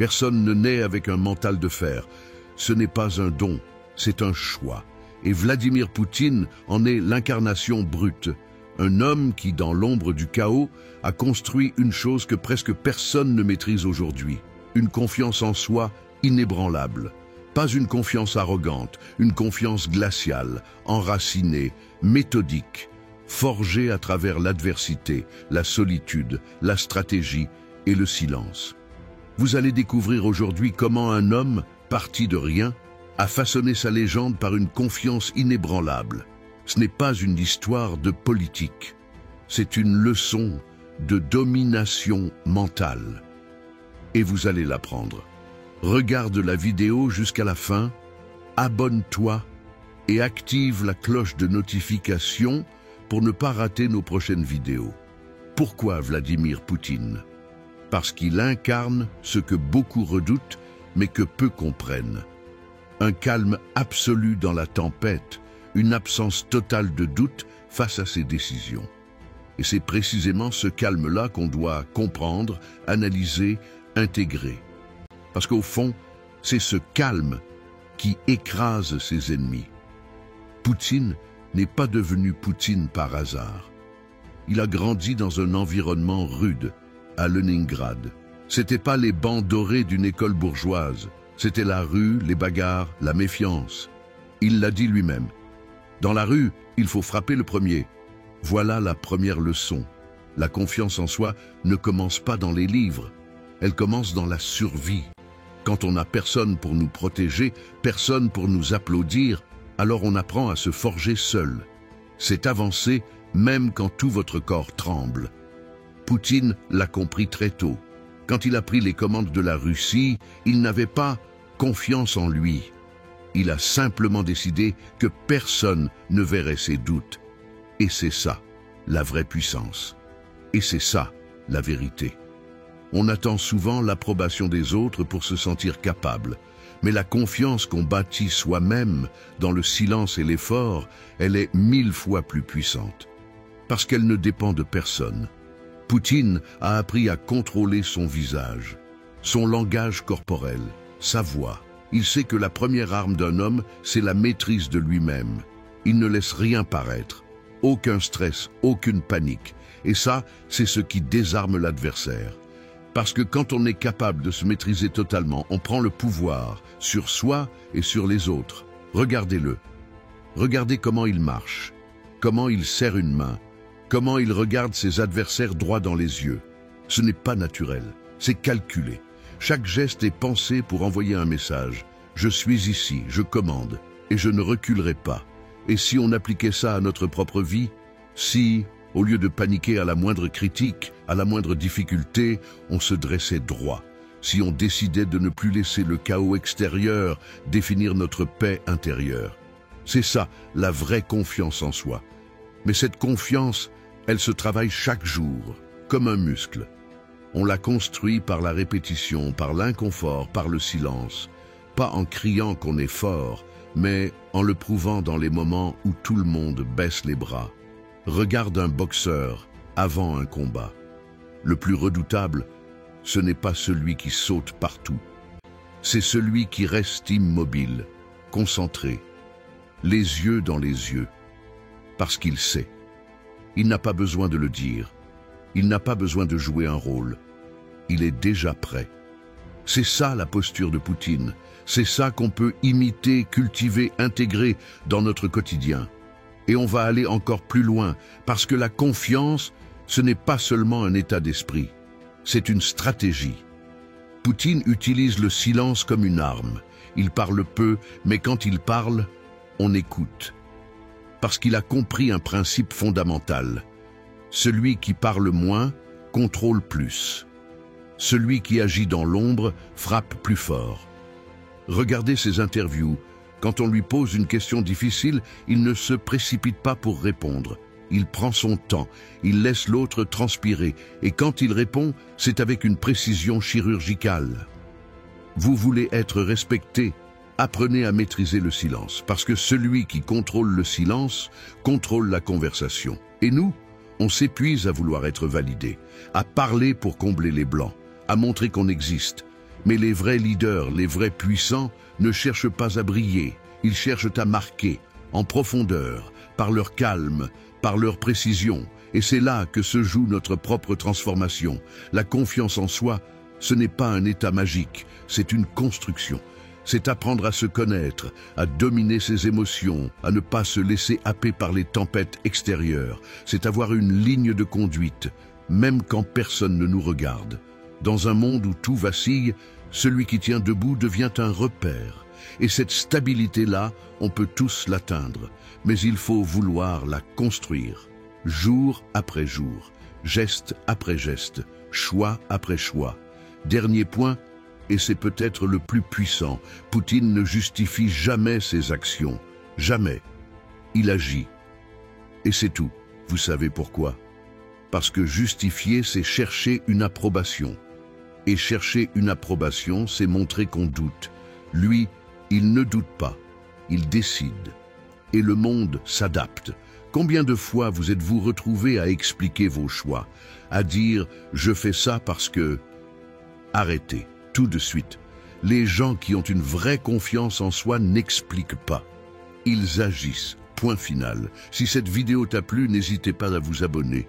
Personne ne naît avec un mental de fer. Ce n'est pas un don, c'est un choix. Et Vladimir Poutine en est l'incarnation brute. Un homme qui, dans l'ombre du chaos, a construit une chose que presque personne ne maîtrise aujourd'hui. Une confiance en soi inébranlable. Pas une confiance arrogante, une confiance glaciale, enracinée, méthodique, forgée à travers l'adversité, la solitude, la stratégie et le silence. Vous allez découvrir aujourd'hui comment un homme, parti de rien, a façonné sa légende par une confiance inébranlable. Ce n'est pas une histoire de politique, c'est une leçon de domination mentale. Et vous allez l'apprendre. Regarde la vidéo jusqu'à la fin, abonne-toi et active la cloche de notification pour ne pas rater nos prochaines vidéos. Pourquoi Vladimir Poutine? Parce qu'il incarne ce que beaucoup redoutent mais que peu comprennent. Un calme absolu dans la tempête, une absence totale de doute face à ses décisions. Et c'est précisément ce calme-là qu'on doit comprendre, analyser, intégrer. Parce qu'au fond, c'est ce calme qui écrase ses ennemis. Poutine n'est pas devenu Poutine par hasard. Il a grandi dans un environnement rude, à Leningrad. C'était pas les bancs dorés d'une école bourgeoise, c'était la rue, les bagarres, la méfiance. Il l'a dit lui-même. Dans la rue, il faut frapper le premier. Voilà la première leçon. La confiance en soi ne commence pas dans les livres, elle commence dans la survie. Quand on n'a personne pour nous protéger, personne pour nous applaudir, alors on apprend à se forger seul. C'est avancer même quand tout votre corps tremble. Poutine l'a compris très tôt. Quand il a pris les commandes de la Russie, il n'avait pas confiance en lui. Il a simplement décidé que personne ne verrait ses doutes. Et c'est ça, la vraie puissance. Et c'est ça, la vérité. On attend souvent l'approbation des autres pour se sentir capable. Mais la confiance qu'on bâtit soi-même dans le silence et l'effort, elle est 1000 fois plus puissante. Parce qu'elle ne dépend de personne. Poutine a appris à contrôler son visage, son langage corporel, sa voix. Il sait que la première arme d'un homme, c'est la maîtrise de lui-même. Il ne laisse rien paraître. Aucun stress, aucune panique. Et ça, c'est ce qui désarme l'adversaire. Parce que quand on est capable de se maîtriser totalement, on prend le pouvoir sur soi et sur les autres. Regardez-le. Regardez comment il marche, comment il serre une main, comment il regarde ses adversaires droit dans les yeux. Ce n'est pas naturel, c'est calculé. Chaque geste est pensé pour envoyer un message. Je suis ici, je commande, et je ne reculerai pas. Et si on appliquait ça à notre propre vie, si, au lieu de paniquer à la moindre critique, à la moindre difficulté, on se dressait droit. Si on décidait de ne plus laisser le chaos extérieur définir notre paix intérieure. C'est ça, la vraie confiance en soi. Mais cette confiance, elle se travaille chaque jour, comme un muscle. On la construit par la répétition, par l'inconfort, par le silence. Pas en criant qu'on est fort, mais en le prouvant dans les moments où tout le monde baisse les bras. Regarde un boxeur avant un combat. Le plus redoutable, ce n'est pas celui qui saute partout. C'est celui qui reste immobile, concentré, les yeux dans les yeux, parce qu'il sait. Il n'a pas besoin de le dire. Il n'a pas besoin de jouer un rôle. Il est déjà prêt. C'est ça la posture de Poutine. C'est ça qu'on peut imiter, cultiver, intégrer dans notre quotidien. Et on va aller encore plus loin, parce que la confiance, ce n'est pas seulement un état d'esprit, c'est une stratégie. Poutine utilise le silence comme une arme. Il parle peu, mais quand il parle, on écoute. Parce qu'il a compris un principe fondamental. Celui qui parle moins contrôle plus. Celui qui agit dans l'ombre frappe plus fort. Regardez ses interviews. Quand on lui pose une question difficile, il ne se précipite pas pour répondre. Il prend son temps, il laisse l'autre transpirer, et quand il répond, c'est avec une précision chirurgicale. Vous voulez être respecté, apprenez à maîtriser le silence, parce que celui qui contrôle le silence contrôle la conversation. Et nous, on s'épuise à vouloir être validé, à parler pour combler les blancs, à montrer qu'on existe. Mais les vrais leaders, les vrais puissants, ne cherchent pas à briller, ils cherchent à marquer, en profondeur, par leur calme, par leur précision. Et c'est là que se joue notre propre transformation. La confiance en soi, ce n'est pas un état magique, c'est une construction. C'est apprendre à se connaître, à dominer ses émotions, à ne pas se laisser happer par les tempêtes extérieures. C'est avoir une ligne de conduite, même quand personne ne nous regarde. Dans un monde où tout vacille, celui qui tient debout devient un repère. Et cette stabilité-là, on peut tous l'atteindre, mais il faut vouloir la construire. Jour après jour, geste après geste, choix après choix. Dernier point, et c'est peut-être le plus puissant, Poutine ne justifie jamais ses actions. Jamais. Il agit. Et c'est tout. Vous savez pourquoi? Parce que justifier, c'est chercher une approbation. Et chercher une approbation, c'est montrer qu'on doute. Lui, il ne doute pas. Il décide. Et le monde s'adapte. Combien de fois vous êtes-vous retrouvé à expliquer vos choix, à dire « je fais ça parce que… » Arrêtez, tout de suite. Les gens qui ont une vraie confiance en soi n'expliquent pas. Ils agissent. Point final. Si cette vidéo t'a plu, n'hésitez pas à vous abonner.